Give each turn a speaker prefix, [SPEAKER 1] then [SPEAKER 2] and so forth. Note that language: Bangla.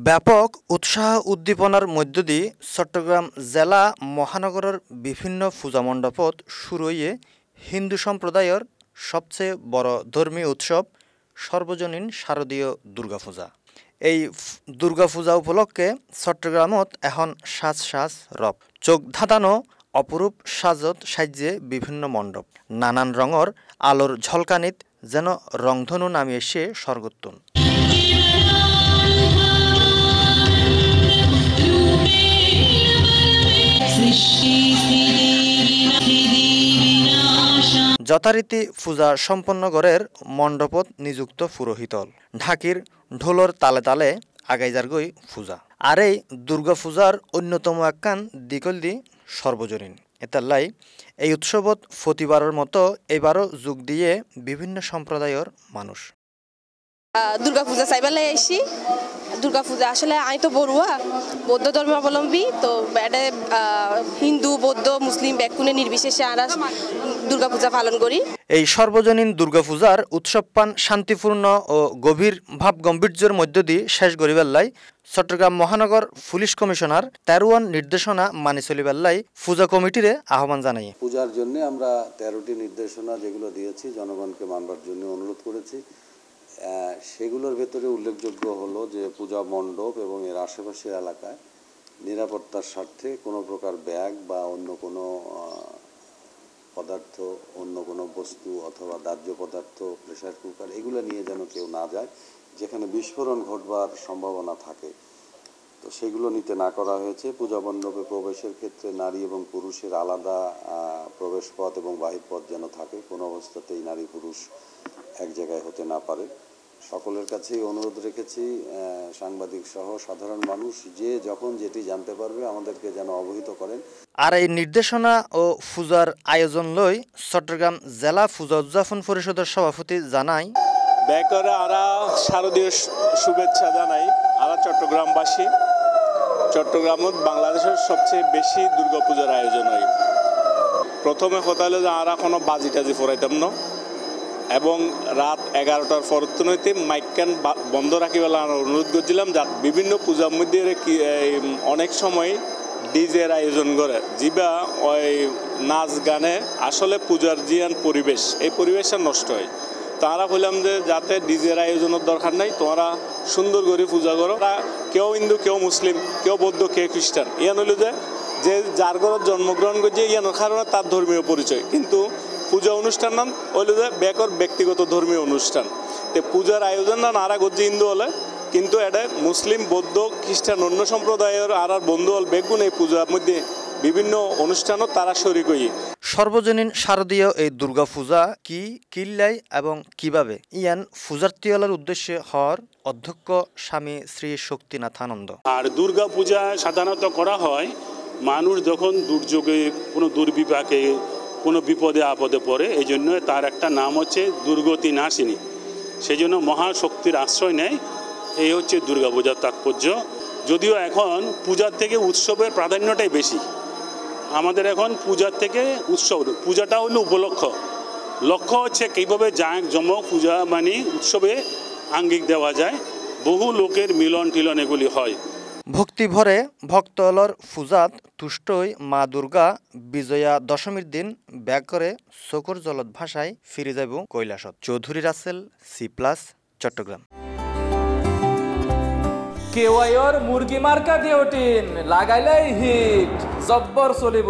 [SPEAKER 1] ব্যাপক উৎসাহ উদ্দীপনার মধ্য দিয়ে চট্টগ্রাম জেলা মহানগরের বিভিন্ন পূজা মণ্ডপত শুরু হয়ে হিন্দু সম্প্রদায়ের সবচেয়ে বড় ধর্মীয় উৎসব সর্বজনীন শারদীয় দুর্গাপূজা। এই দুর্গাপূজা উপলক্ষে চট্টগ্রামত এখন সাজ সাজ রব চোখ ধাঁধানো অপরূপ সাজত সাজ্যে বিভিন্ন মণ্ডপ নানান রঙের আলোর ঝলকানিত যেন রংধনু নামে এসে স্বর্গোত্তন। যথারীতি পূজা সম্পন্ন গড়ের মণ্ডপত নিযুক্ত পুরোহিতল ঢাকির ঢোলর তালে তালে আগাই যারগই পূজা। আর এই দুর্গা পূজার অন্যতম একখান দিকল দি সর্বজনীন। এতাল্লাই এই উৎসবত প্রতিবারের মতো এবারও যোগ দিয়ে বিভিন্ন সম্প্রদায়ের মানুষ।
[SPEAKER 2] দুর্গাপূজা চাইবেলাই আইসি। দুর্গাপূজা আসলে আমি তো বড়ুয়া বৌদ্ধ ধর্মাবলম্বী, তো এটা হিন্দু বৌদ্ধ মুসলিম ব্যাকুনে নির্বিশেষে আমরা দুর্গাপূজা পালন করি।
[SPEAKER 1] এই সর্বজনীন দুর্গাপূজার উৎসব পান শান্তিপূর্ণ ও গভীর ভাব গম্ভীর্যের মধ্য দিয়ে শেষ গরিবেল্লাই চট্টগ্রাম মহানগর পুলিশ কমিশনার 13 নির্দেশনা মানি চলিবেল্লাই পূজা কমিটিরে আহ্বান জানাই।
[SPEAKER 3] পূজার জন্য আমরা 13টি নির্দেশনা যেগুলো দিয়েছি জনগণকে মানবার জন্য অনুরোধ করেছি। সেগুলোর ভেতরে উল্লেখযোগ্য হলো যে পূজা মণ্ডপ এবং এর আশেপাশের এলাকায় নিরাপত্তার স্বার্থে কোনো প্রকার ব্যাগ বা অন্য কোনো পদার্থ, অন্য কোনো বস্তু অথবা দাহ্য পদার্থ, প্রেসার কুকার এগুলো নিয়ে যেন কেউ না যায়, যেখানে বিস্ফোরণ ঘটবার সম্ভাবনা থাকে তো সেগুলো নিতে না করা হয়েছে। পূজা মণ্ডপে প্রবেশের ক্ষেত্রে নারী এবং পুরুষের আলাদা প্রবেশ পথ এবং বাহির পথ যেন থাকে, কোনো অবস্থাতেই নারী পুরুষ এক জায়গায় হতে না পারে। সকলের কাছেই অনুরোধ রেখেছি, সাংবাদিক সহ সাধারণ মানুষ যে যখন যেটি জানতে পারবে আমাদেরকে যেন অবহিত করেন।
[SPEAKER 1] আর এই নির্দেশনা ও পূজার আয়োজন লই চট্টগ্রাম জেলা পূজা উদযাপন পরিষদের সভাপতি জানাই,
[SPEAKER 4] ব্যাকরে আরা শারদীয় শুভেচ্ছা জানাই। আরা চট্টগ্রামবাসী, চট্টগ্রামত বাংলাদেশের সবচেয়ে বেশি দুর্গাপূজার আয়োজন হয়। প্রথমে কথা হলো যে আরা কোনো বাজি টাজি ফোরাইতাম না এবং রাত 11টার পরবর্তীতে মাইকান বন্ধ রাখিবেলা অনুরোধ করছিলাম। যা বিভিন্ন পূজার মধ্যে অনেক সময় ডিজের আয়োজন করে যা ওই নাচ গানে আসলে পূজার জিয়ান পরিবেশ, এই পরিবেশটা নষ্ট হয়। তারা বললাম যে যাতে ডিজের আয়োজনের দরকার নাই, তোমরা সুন্দর করে পূজা করো। কেউ হিন্দু, কেউ মুসলিম, কেউ বৌদ্ধ, কেউ খ্রিস্টান। ইয়ান হইল যে যার ঘরের জন্মগ্রহণ করছে ইয়ানোর কারণে তার ধর্মীয় পরিচয়, কিন্তু পূজা অনুষ্ঠান নাম হইল যে ব্যাকর ব্যক্তিগত ধর্মীয় অনুষ্ঠান। তো পূজার আয়োজন না নারা করছে হিন্দু হলে, কিন্তু এটা মুসলিম বৌদ্ধ খ্রিস্টান অন্য সম্প্রদায়ের আর বন্ধু হল বেগুন এই পূজার মধ্যে বিভিন্ন অনুষ্ঠানও তারা শরিক হই।
[SPEAKER 1] সর্বজনীন শারদীয় এই দুর্গা পূজা কি কিল্লাই এবং কিভাবে ইয়ান পূজার্থীলার উদ্দেশ্যে হর অধ্যক্ষ স্বামী শ্রী শক্তিনাথানন্দ।
[SPEAKER 5] আর দুর্গা পূজা সাধারণত করা হয় মানুষ যখন দুর্যোগে কোনো দুর্বিপাকে কোনো বিপদে আপদে পড়ে, এই জন্য তার একটা নাম হচ্ছে দুর্গতি নাশিনী। সেই জন্য মহাশক্তির আশ্রয় নেয়। এই হচ্ছে দুর্গা পূজার তাৎপর্য। যদিও এখন পূজার থেকে উৎসবের প্রাধান্যটাই বেশি। আমাদের এখন পূজার থেকে উৎসব, পূজাটা হলো উপলক্ষ। লক্ষ্য হচ্ছে কীভাবে জাঁকজমক পূজা মানে উৎসবে আঙ্গিক দেওয়া যায়, বহু লোকের মিলন টিলন এগুলি হয়।
[SPEAKER 1] ভক্তি ভরে ভক্তলর পূজাত তুষ্টই মা দুর্গা বিজয়া দশমীর দিন ব্যাগ করে চকুর জলত ভাষায় ফিরে যাব কৈলাসত। চৌধুরী রাসেল, C+, চট্টগ্রাম।
[SPEAKER 6] কেওয়াইর মুরগি মার্কা কেওটিন লাগাইলেই হিট জব্বর চলিব।